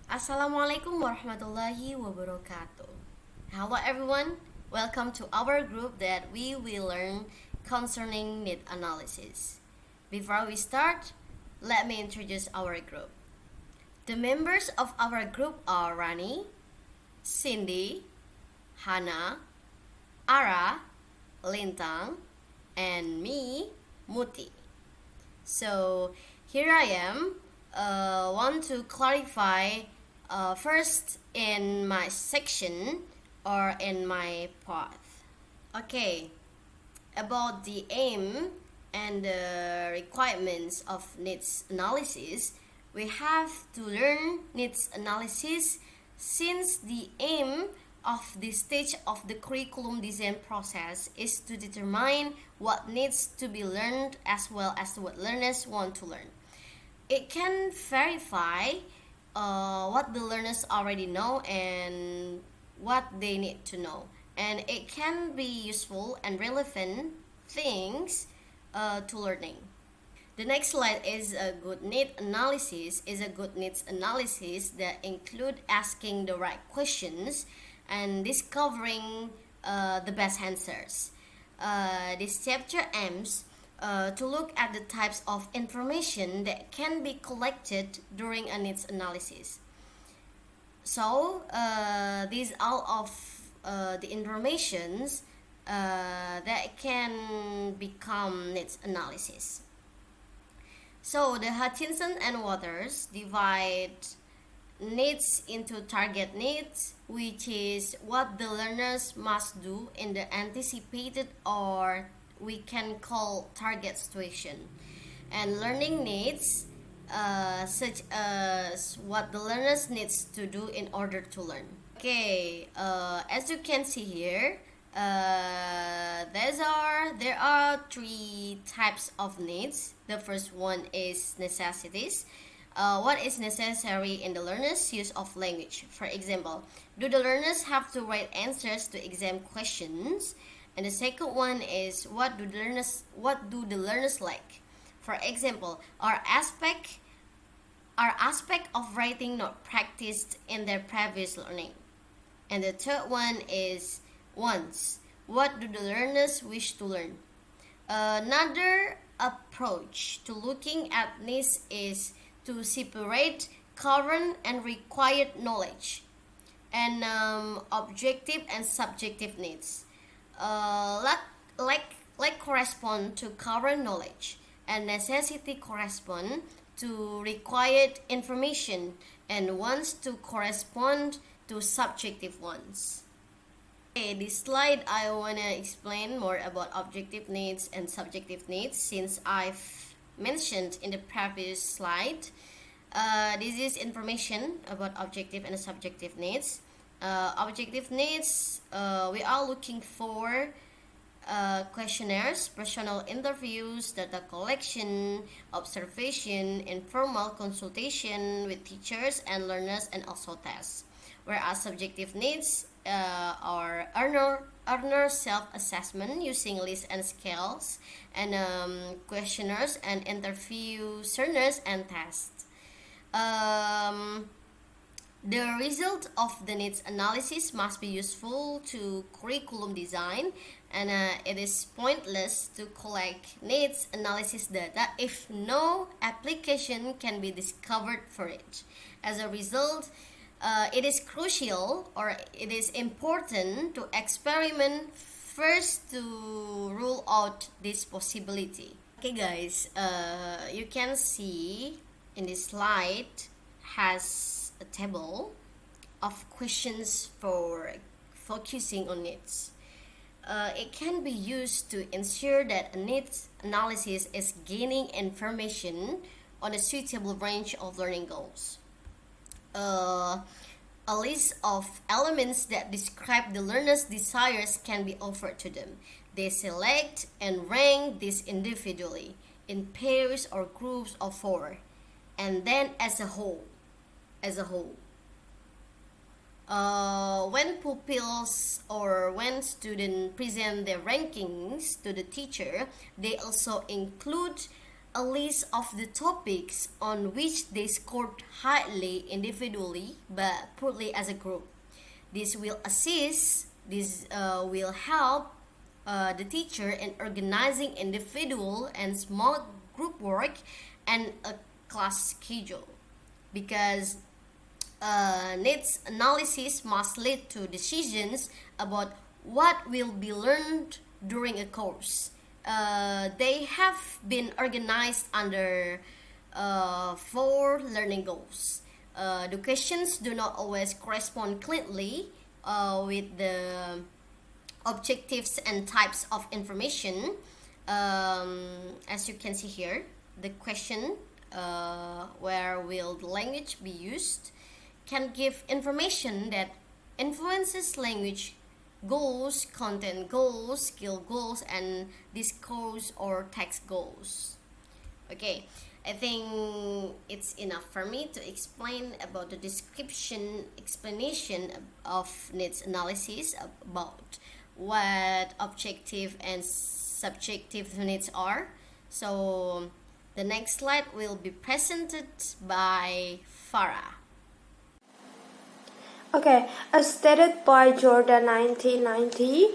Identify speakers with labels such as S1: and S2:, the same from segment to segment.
S1: Assalamualaikum warahmatullahi wabarakatuh. Hello everyone, welcome to our group that we will learn concerning need analysis. Before we start, let me introduce our group. The members of our group are Rani, Sindi, Hana, Ara, Lintag, and me, Muti. So here I am, want to clarify first in my section or in my path. Okay, about the aim and the requirements of needs analysis, we have to learn needs analysis since the aim of this stage of the curriculum design process is to determine what needs to be learned as well as what learners want to learn. It can verify what the learners already know and what they need to know, and it can be useful and relevant things to learning. The next slide is a good need analysis. Is a good needs analysis that include asking the right questions and discovering the best answers. This chapter aims to look at the types of information that can be collected during a needs analysis. So these all of the informations that can become needs analysis. So the Hutchinson and Waters divide needs into target needs, which is what the learners must do in the anticipated or we can call target situation, and learning needs such as what the learners needs to do in order to learn. Okay, as you can see here, there are three types of needs. The first one is necessities. What is necessary in the learner's use of language? For example, do the learners have to write answers to exam questions? And the second one is what do the learners like? For example, are aspect of writing not practiced in their previous learning? And the third one is wants. What do the learners wish to learn? Another approach to looking at needs is to separate current and required knowledge, and objective and subjective needs. Like correspond to current knowledge, and necessity correspond to required information, and wants to correspond to subjective ones. Okay, this slide I wanna explain more about objective needs and subjective needs since I've mentioned in the previous slide. This is information about objective and subjective needs. Objective needs, we are looking for questionnaires, personal interviews, data collection, observation, informal consultation with teachers and learners, and also tests. Whereas subjective needs are earner self-assessment using lists and scales, and questionnaires and interview learners and tests. The result of the needs analysis must be useful to curriculum design, and it is pointless to collect needs analysis data if no application can be discovered for it. As a result, it is crucial or it is important to experiment first to rule out this possibility. Okay guys, you can see in this slide has a table of questions for focusing on needs. It can be used to ensure that a needs analysis is gaining information on a suitable range of learning goals. A list of elements that describe the learner's desires can be offered to them. They select and rank these individually in pairs or groups of four, and then as a whole. When pupils or when students present their rankings to the teacher, they also include a list of the topics on which they scored highly individually but poorly as a group. This will help the teacher in organizing individual and small group work and a class schedule, because needs analysis must lead to decisions about what will be learned during a course. They have been organized under four learning goals. The questions do not always correspond cleanly with the objectives and types of information. As you can see here, the question, where will the language be used, can give information that influences language goals, content goals, skill goals, and discourse or text goals. Okay, I think it's enough for me to explain about the explanation of needs analysis, about what objective and subjective needs are. So the next slide will be presented by Farrah.
S2: Okay, as stated by Jordan 1990,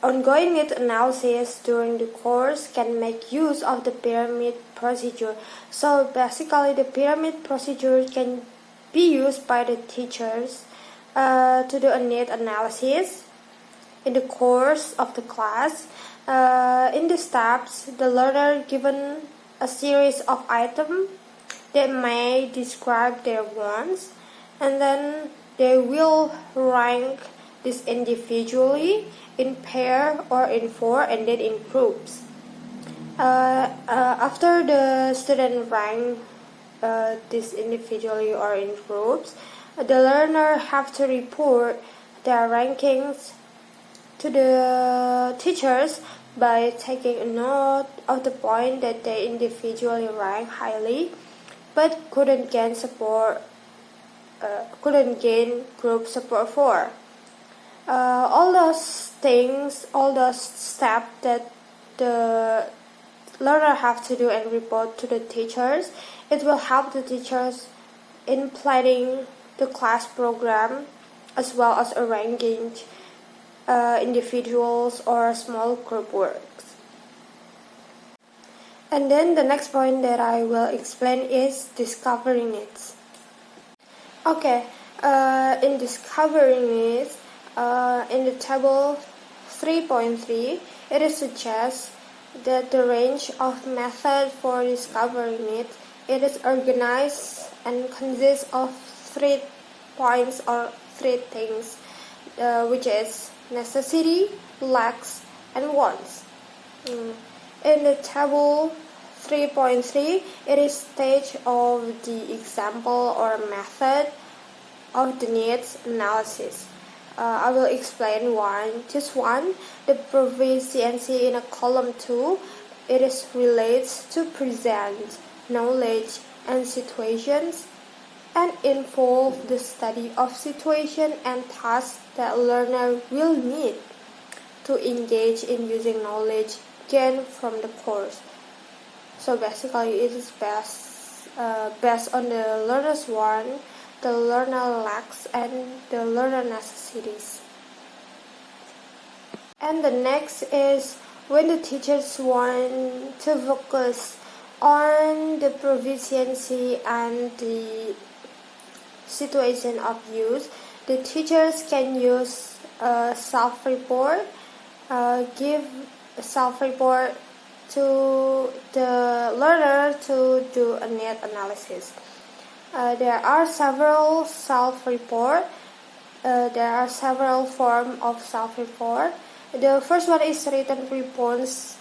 S2: ongoing need analysis during the course can make use of the pyramid procedure. So basically, the pyramid procedure can be used by the teachers to do a need analysis in the course of the class. In the steps, the learner given a series of items that may describe their wants, and then they will rank this individually, in pair or in four, and then in groups. After the student rank this individually or in groups, the learner have to report their rankings to the teachers by taking a note of the point that they individually rank highly but couldn't gain group support for. All those steps that the learner have to do and report to the teachers, it will help the teachers in planning the class program as well as arranging individuals or small group works. And then the next point that I will explain is discovering needs. Okay, in discovering needs, in the table 3.3, it is suggests that the range of method for discovering needs, it is organized and consists of 3 points or 3 things, which is necessity, lacks, and wants. In the table 3.3, it is stage of the example or method of the needs analysis. I will explain just one. The proficiency in a column 2, it is relates to present knowledge and situations, and involve the study of situation and tasks that learner will need to engage in using knowledge gained from the course. So basically, it is based on the learner's want, the learner lacks, and the learner necessities. And the next is when the teachers want to focus on the proficiency and the situation of use, the teachers can use a self-report, give a self-report to the learner to do a need analysis. There are several self-report. There are several forms of self-report. The first one is written responses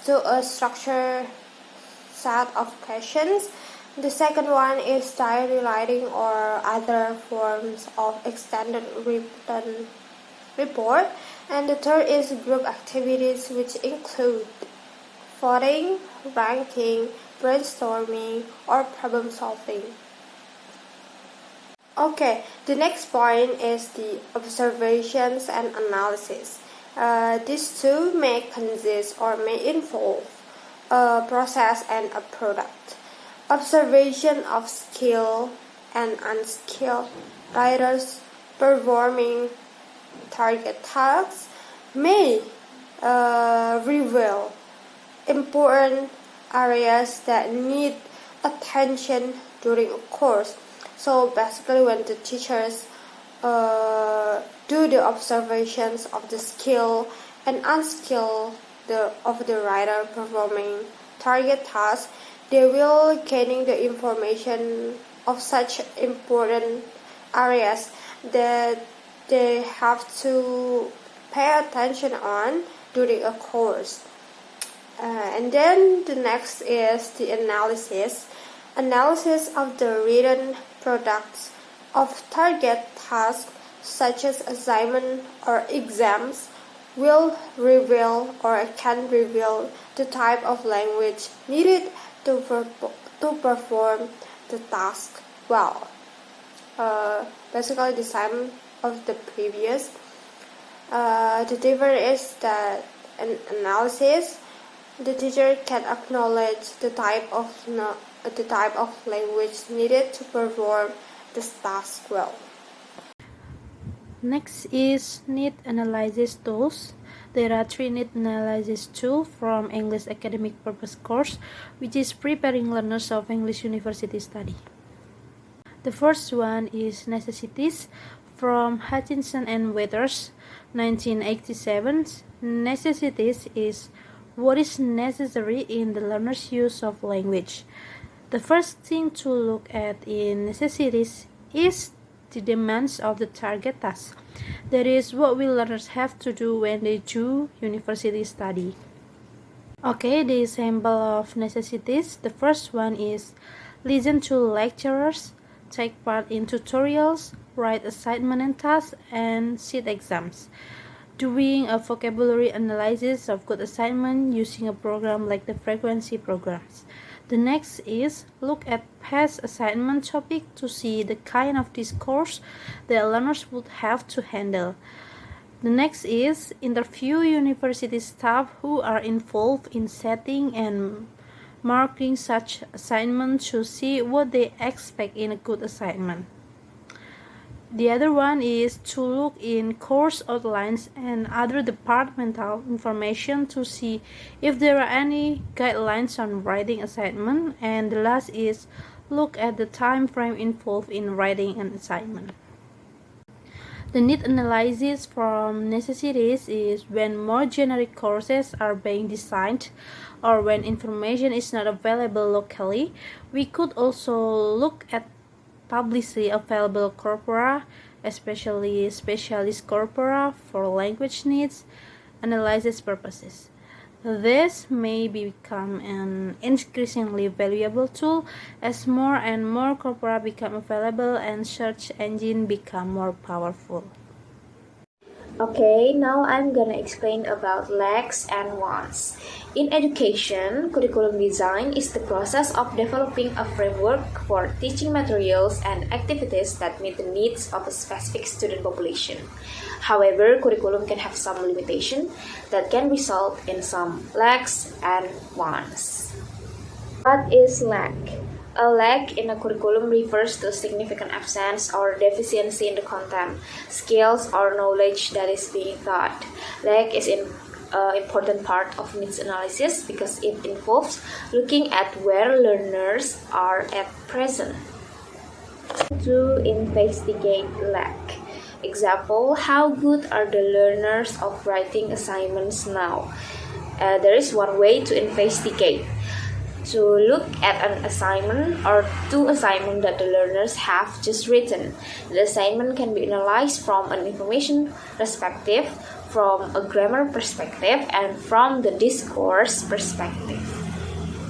S2: to a structured set of questions. The second one is diary writing or other forms of extended written report. And the third is group activities, which include voting, ranking, brainstorming, or problem solving. Okay, the next point is the observations and analysis. These two may consist or may involve a process, and a product. Observation of skilled and unskilled writers performing target tasks may reveal important areas that need attention during a course. So basically, when the teachers do the observations of the skill and unskill of the writer performing target tasks, they will gaining the information of such important areas that they have to pay attention on during a course. And then the next is the analysis. Analysis of the written products of target tasks such as assignment or exams will reveal or can reveal the type of language needed to perform the task well. Basically the same of the previous. The difference is that in analysis, the teacher can acknowledge the type of language needed to perform this task well.
S3: Next is need analysis tools. There are 3 need analysis tools from English Academic Purpose course, which is preparing learners of English University study. The first one is necessities from Hutchinson and Weathers, 1987. Necessities is what is necessary in the learner's use of language. The first thing to look at in necessities is the demands of the target task. That is what will learners have to do when they do university study. Okay, the example of necessities. The first one is listen to lecturers, take part in tutorials, write assignment and tasks, and sit exams. Doing a vocabulary analysis of good assignment using a program like the frequency programs. The next is look at past assignment topic to see the kind of discourse that learners would have to handle. The next is interview university staff who are involved in setting and marking such assignment to see what they expect in a good assignment. The other one is to look in course outlines and other departmental information to see if there are any guidelines on writing assignment. And the last is look at the time frame involved in writing an assignment. The need analysis from necessities is when more generic courses are being designed or when information is not available locally. We could also look at publicly available corpora, especially specialist corpora for language needs analysis purposes. This may become an increasingly valuable tool as more and more corpora become available and search engines become more powerful.
S4: Okay, now I'm gonna explain about lacks and wants. In education, curriculum design is the process of developing a framework for teaching materials and activities that meet the needs of a specific student population. However, curriculum can have some limitation that can result in some lacks and wants. What is lack? A lack in a curriculum refers to a significant absence or deficiency in the content, skills, or knowledge that is being taught. Lack is an important part of needs analysis because it involves looking at where learners are at present. To investigate lack. Example, how good are the learners of writing assignments now? There is one way to investigate. To look at an assignment or 2 assignments that the learners have just written. The assignment can be analyzed from an information perspective, from a grammar perspective, and from the discourse perspective.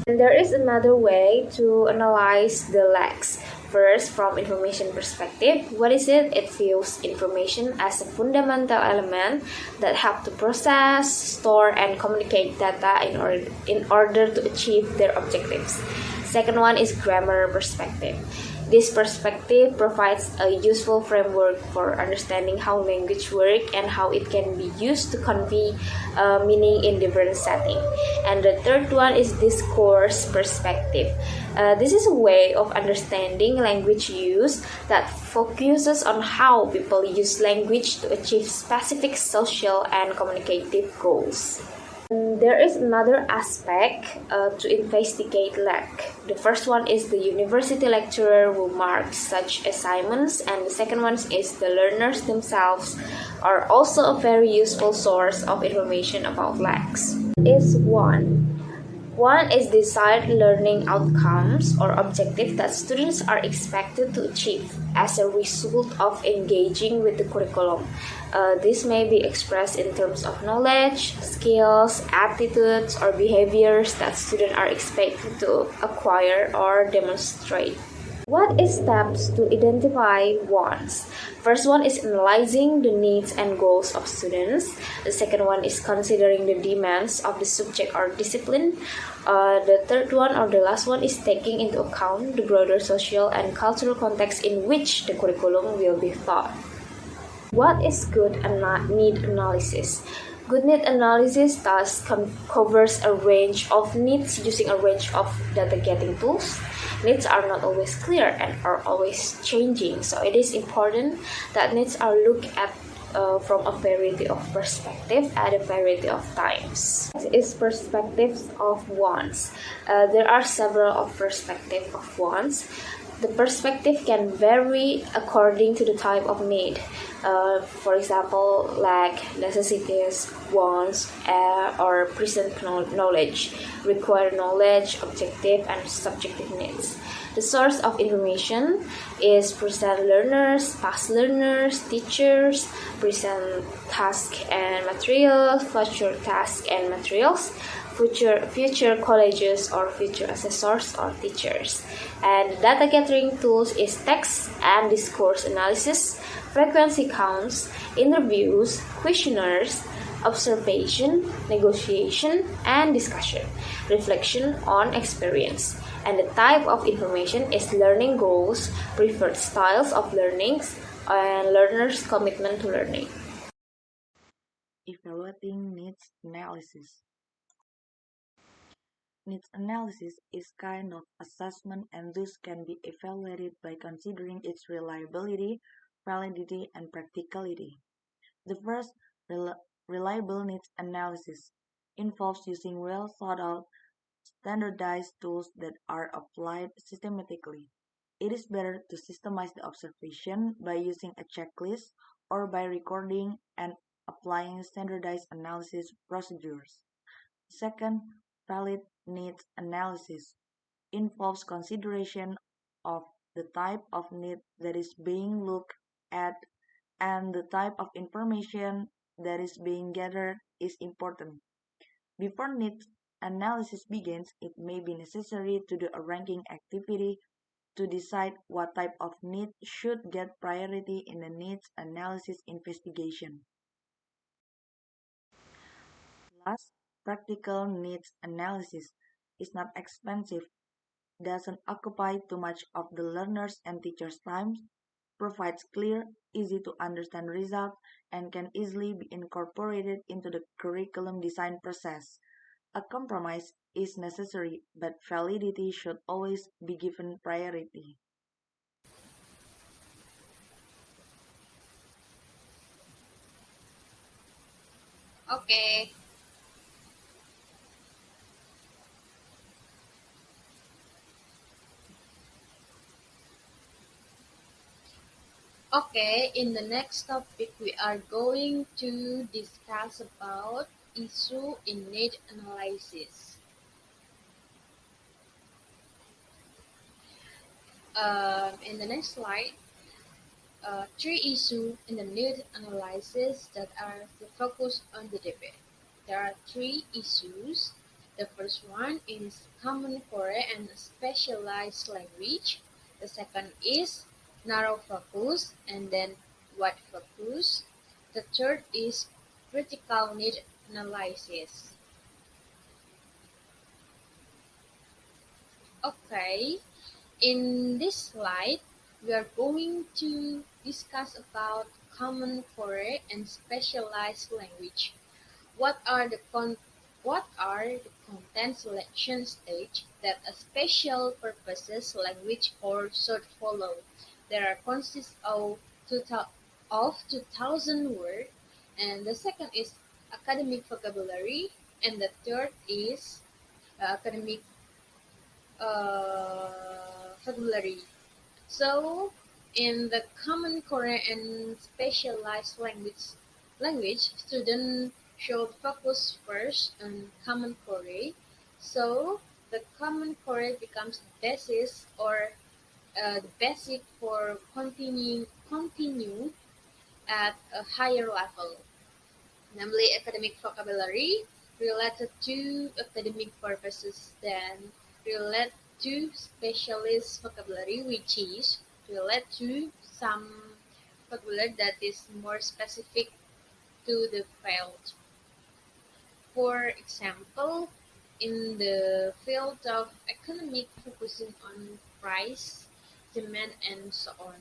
S4: And there is another way to analyze the lacks. First, from information perspective, what is it? It views information as a fundamental element that help to process, store, and communicate data in order to achieve their objectives. Second one is grammar perspective. This perspective provides a useful framework for understanding how language works and how it can be used to convey meaning in different settings. And the third one is discourse perspective. This is a way of understanding language use that focuses on how people use language to achieve specific social and communicative goals. There is another aspect to investigate lack. The first one is the university lecturer who marks such assignments, and the second one is the learners themselves are also a very useful source of information about lacks. Is one. One is desired learning outcomes or objectives that students are expected to achieve as a result of engaging with the curriculum. This may be expressed in terms of knowledge, skills, attitudes, or behaviors that students are expected to acquire or demonstrate. What is steps to identify wants? First one is analyzing the needs and goals of students. The second one is considering the demands of the subject or discipline. The third one or the last one is taking into account the broader social and cultural context in which the curriculum will be taught. What is good need analysis? Good need analysis thus covers a range of needs using a range of data getting tools. Needs are not always clear and are always changing, so it is important that needs are looked at from a variety of perspectives at a variety of times. Next is perspectives of wants. There are several of perspectives of wants. The perspective can vary according to the type of need. For example, lack, necessities, wants, or present knowledge, require knowledge, objective and subjective needs. The source of information is present learners, past learners, teachers, present task and materials, future task and materials, future colleges or future assessors or teachers. And the data gathering tools is text and discourse analysis, frequency counts, interviews, questionnaires, observation, negotiation, and discussion, reflection on experience. And the type of information is learning goals, preferred styles of learning, and learners' commitment to learning.
S5: Evaluating needs analysis. Needs analysis is kind of assessment and thus can be evaluated by considering its reliability, validity, and practicality. The first, reliable needs analysis, involves using well thought out, standardized tools that are applied systematically. It is better to systemize the observation by using a checklist or by recording and applying standardized analysis procedures. Second, valid needs analysis involves consideration of the type of need that is being looked at and the type of information that is being gathered is important. Before needs analysis begins, it may be necessary to do a ranking activity to decide what type of need should get priority in the needs analysis investigation. Last, practical needs analysis is not expensive, doesn't occupy too much of the learner's and teacher's time, provides clear, easy to understand results, and can easily be incorporated into the curriculum design process. A compromise is necessary, but validity should always be given priority.
S1: Okay. Okay, in the next topic we are going to discuss about issue in need analysis. In the next slide, three issues in the need analysis that are the focus on the debate. There are three issues. The first one is common core and specialized language. The second is narrow focus and then wide focus. The third is critical need analysis.
S6: Okay, in this slide, we are going to discuss about common core and specialized language. What are the what are the content selection stage that a special purposes language core should follow? There are consists of 2,000 words, and the second is academic vocabulary, and the third is academic vocabulary. So, in the common core and specialized language, students should focus first on common core. So, the common core becomes the basis or the basic for continue at a higher level, namely academic vocabulary related to academic purposes, then relate to specialist vocabulary, which is relate to some vocabulary that is more specific to the field. For example, in the field of economic, focusing on price, demand, and so on.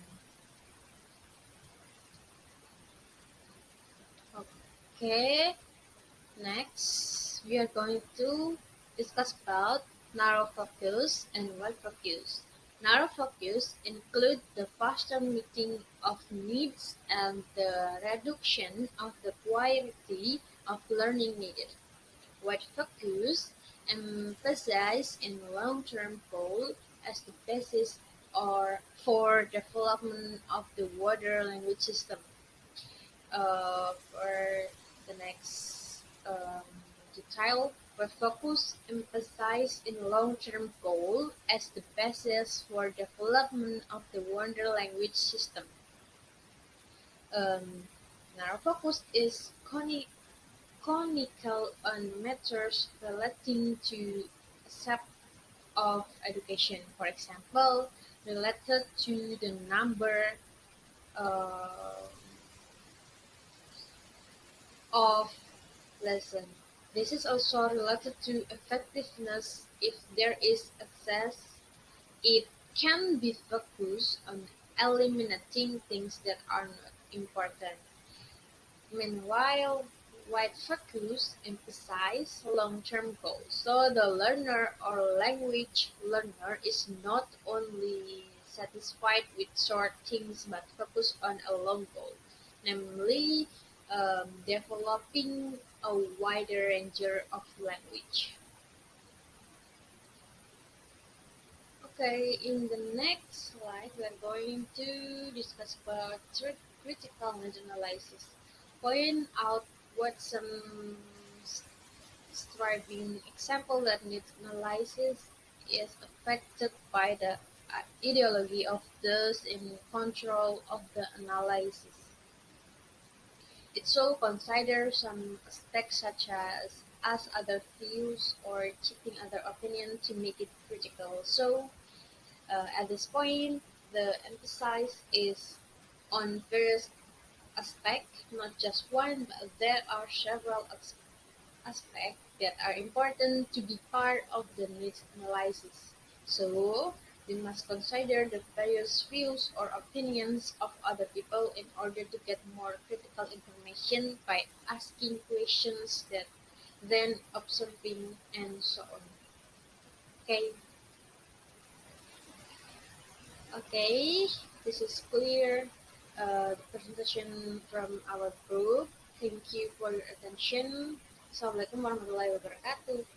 S6: Okay, next, we are going to discuss about narrow focus and wide focus. Narrow focus include the faster meeting of needs and the reduction of the quality of learning needed. Wide focus emphasizes in long-term goal as the basis or for development of the wider language system. For the next detail, we focus emphasize in long-term goal as the basis for development of the wonder language system. Um, Narrow focus is conical on matters relating to subject of education, for example, related to the number uh, of lesson. This is also related to effectiveness. If there is access, it can be focused on eliminating things that are not important. Meanwhile, wide focus emphasizes long-term goals. So the learner or language learner is not only satisfied with short things but focus on a long goal, namely developing a wider range of language. Okay, in the next slide, we are going to discuss about critical need analysis. Point out what some striving example that needs analysis is affected by the ideology of those in control of the analysis. It should consider some aspects such as other views or checking other opinion to make it critical. So at this point, the emphasis is on various aspects, not just one, but there are several aspects that are important to be part of the needs analysis. So, we must consider the various views or opinions of other people in order to get more critical information by asking questions that then observing and so on. Okay, okay, this is clear. The presentation from our group. Thank you for your attention. Assalamualaikum warahmatullahi wabarakatuh.